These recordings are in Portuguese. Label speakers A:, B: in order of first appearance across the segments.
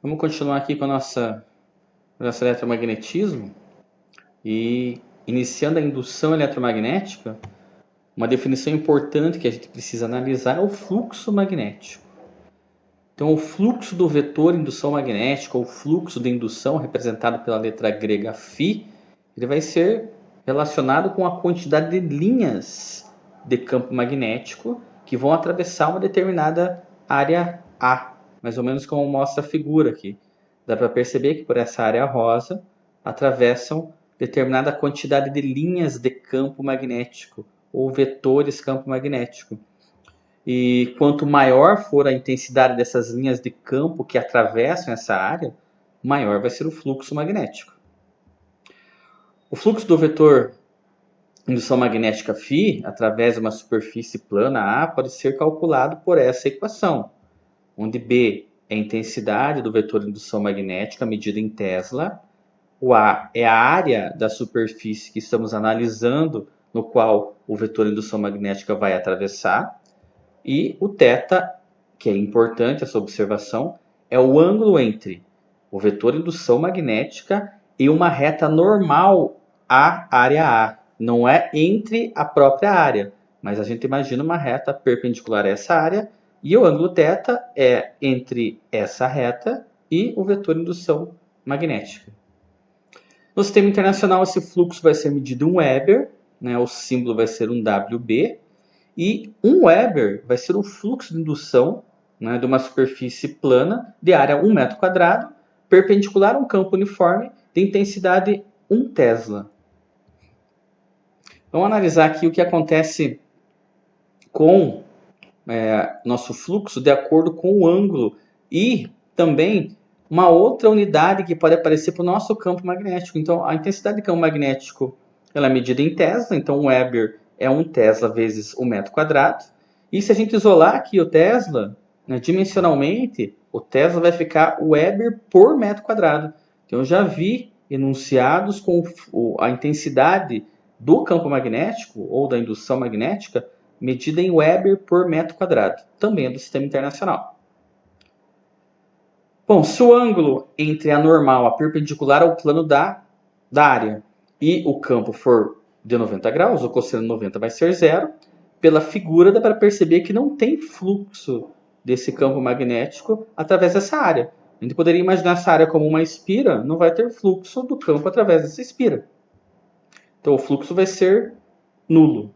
A: Vamos continuar aqui com o nosso eletromagnetismo e iniciando a indução eletromagnética. Uma definição importante que a gente precisa analisar é o fluxo magnético. Então, o fluxo do vetor indução magnética, ou fluxo de indução, representado pela letra grega φ, ele vai ser relacionado com a quantidade de linhas de campo magnético que vão atravessar uma determinada área A, mais ou menos como mostra a figura aqui. Dá para perceber que por essa área rosa atravessam determinada quantidade de linhas de campo magnético, ou vetores campo magnético. E quanto maior for a intensidade dessas linhas de campo que atravessam essa área, maior vai ser o fluxo magnético. O fluxo do vetor indução magnética φ, através de uma superfície plana A, pode ser calculado por essa equação, onde B é a intensidade do vetor indução magnética medida em Tesla, o A é a área da superfície que estamos analisando, no qual o vetor indução magnética vai atravessar, e o θ, que é importante essa observação, é o ângulo entre o vetor indução magnética e uma reta normal à área A. Não é entre a própria área, mas a gente imagina uma reta perpendicular a essa área e o ângulo θ é entre essa reta e o vetor indução magnética. No sistema internacional, esse fluxo vai ser medido em Weber, né? O símbolo vai ser um WB, e 1 Weber vai ser o fluxo de indução, né, de uma superfície plana de área 1 metro quadrado, perpendicular a um campo uniforme de intensidade 1 Tesla. Vamos analisar aqui o que acontece com nosso fluxo de acordo com o ângulo e também uma outra unidade que pode aparecer para o nosso campo magnético. Então, a intensidade de campo magnético ela é medida em Tesla, então 1 Weber é 1 Tesla vezes 1 metro quadrado. E se a gente isolar aqui o Tesla, né, dimensionalmente, o Tesla vai ficar Weber por metro quadrado. Então, eu já vi enunciados com a intensidade do campo magnético ou da indução magnética medida em Weber por metro quadrado, também é do sistema internacional. Bom, se o ângulo entre a normal, a perpendicular ao plano da área, e o campo for de 90 graus, o cosseno de 90 vai ser zero, pela figura dá para perceber que não tem fluxo desse campo magnético através dessa área. A gente poderia imaginar essa área como uma espira, não vai ter fluxo do campo através dessa espira. Então o fluxo vai ser nulo.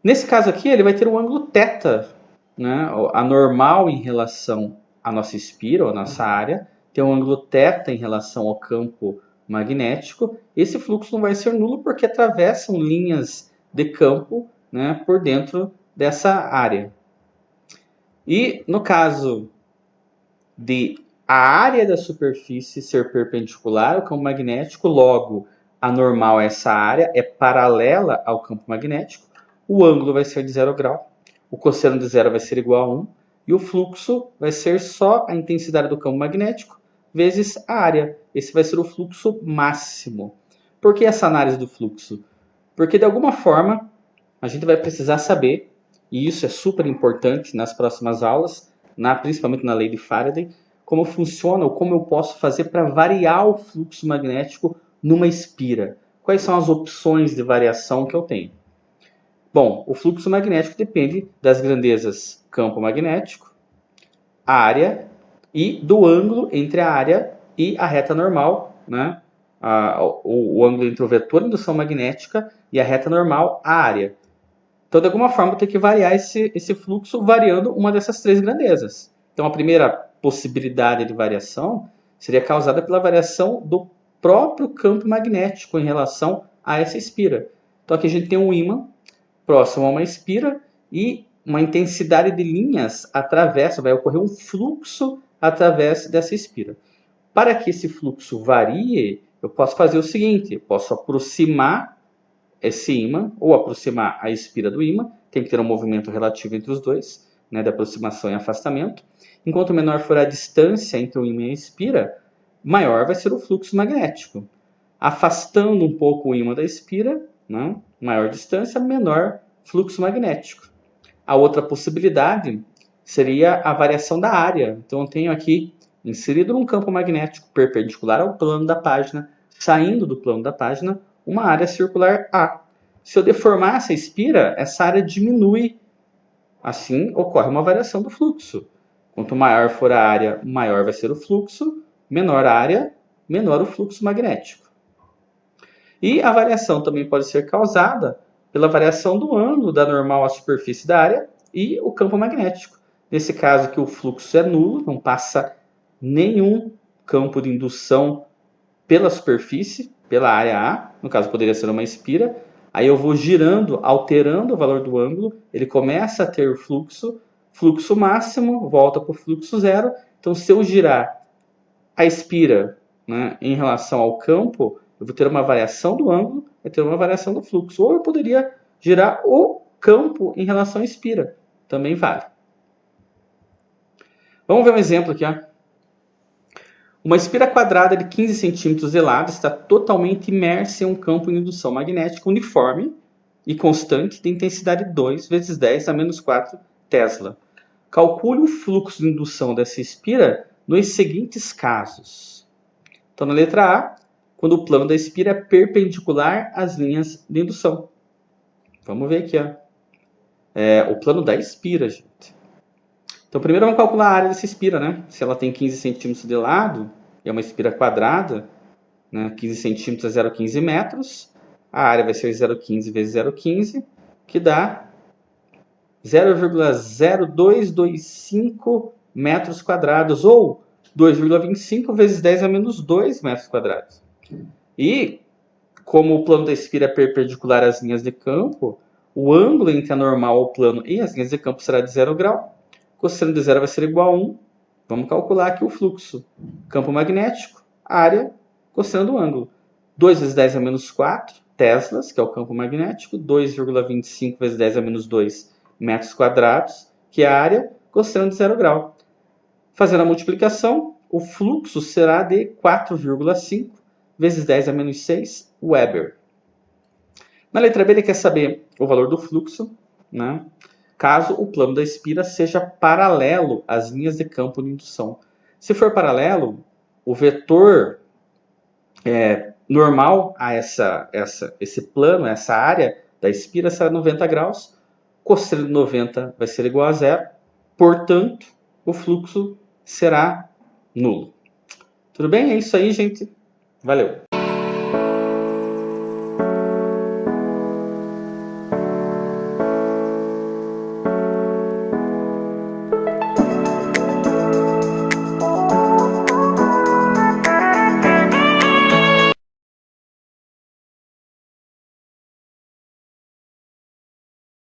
A: Nesse caso aqui, ele vai ter um ângulo θ, né? A normal em relação à nossa espira, ou à nossa área, tem um ângulo θ em relação ao campo magnético. Esse fluxo não vai ser nulo porque atravessam linhas de campo, né, por dentro dessa área. E no caso de a área da superfície ser perpendicular ao campo magnético, logo a normal a essa área é paralela ao campo magnético, o ângulo vai ser de 0 grau, o cosseno de zero vai ser igual a 1 e o fluxo vai ser só a intensidade do campo magnético vezes a área. Esse vai ser o fluxo máximo. Por que essa análise do fluxo? Porque de alguma forma a gente vai precisar saber, e isso é super importante nas próximas aulas, principalmente na lei de Faraday, como funciona ou como eu posso fazer para variar o fluxo magnético numa espira. Quais são as opções de variação que eu tenho? Bom, o fluxo magnético depende das grandezas campo magnético, área e do ângulo entre a área e a reta normal, né? O ângulo entre o vetor de indução magnética e a reta normal, a área. Então, de alguma forma, eu tenho que variar esse fluxo variando uma dessas três grandezas. Então, a primeira possibilidade de variação seria causada pela variação do próprio campo magnético em relação a essa espira. Então, aqui a gente tem um ímã próximo a uma espira e uma intensidade de linhas vai ocorrer um fluxo através dessa espira. Para que esse fluxo varie, eu posso fazer o seguinte, eu posso aproximar esse ímã ou aproximar a espira do ímã, tem que ter um movimento relativo entre os dois, né, de aproximação e afastamento. Enquanto menor for a distância entre o ímã e a espira, maior vai ser o fluxo magnético. Afastando um pouco o ímã da espira, né, maior distância, menor fluxo magnético. A outra possibilidade seria a variação da área. Então eu tenho aqui, inserido num campo magnético perpendicular ao plano da página, saindo do plano da página, uma área circular A. Se eu deformar essa espira, essa área diminui. Assim, ocorre uma variação do fluxo. Quanto maior for a área, maior vai ser o fluxo. Menor a área, menor o fluxo magnético. E a variação também pode ser causada pela variação do ângulo da normal à superfície da área e o campo magnético. Nesse caso aqui, o fluxo é nulo, não passa nenhum campo de indução pela superfície, pela área A. No caso, poderia ser uma espira. Aí eu vou girando, alterando o valor do ângulo, ele começa a ter fluxo máximo, volta para o fluxo zero. Então, se eu girar a espira, né, em relação ao campo, eu vou ter uma variação do ângulo e ter uma variação do fluxo. Ou eu poderia girar o campo em relação à espira, também vale. Vamos ver um exemplo aqui. Ó. Uma espira quadrada de 15 centímetros de lado está totalmente imersa em um campo de indução magnética uniforme e constante de intensidade 2 vezes 10 a menos 4 Tesla. Calcule o fluxo de indução dessa espira nos seguintes casos. Então, na letra A, quando o plano da espira é perpendicular às linhas de indução. Vamos ver aqui. Ó. O plano da espira, gente. Então, primeiro vamos calcular a área dessa espira, né? Se ela tem 15 centímetros de lado, é uma espira quadrada, né? 15 centímetros é 0,15 metros. A área vai ser 0,15 vezes 0,15, que dá 0,0225 metros quadrados, ou 2,25 vezes 10 a menos 2 metros quadrados. E, como o plano da espira é perpendicular às linhas de campo, o ângulo entre a normal ao plano e as linhas de campo será de 0 grau. Cosseno de zero vai ser igual a 1. Vamos calcular aqui o fluxo. Campo magnético, área, cosseno do ângulo. 2 vezes 10 a menos 4 teslas, que é o campo magnético. 2,25 vezes 10 a menos 2 metros quadrados, que é a área, cosseno de 0 grau. Fazendo a multiplicação, o fluxo será de 4,5 vezes 10 a menos 6 Weber. Na letra B, ele quer saber o valor do fluxo, né? Caso o plano da espira seja paralelo às linhas de campo de indução. Se for paralelo, o vetor normal a esse plano, essa área da espira será 90 graus. Cosseno de 90 vai ser igual a zero. Portanto, o fluxo será nulo. Tudo bem? É isso aí, gente. Valeu!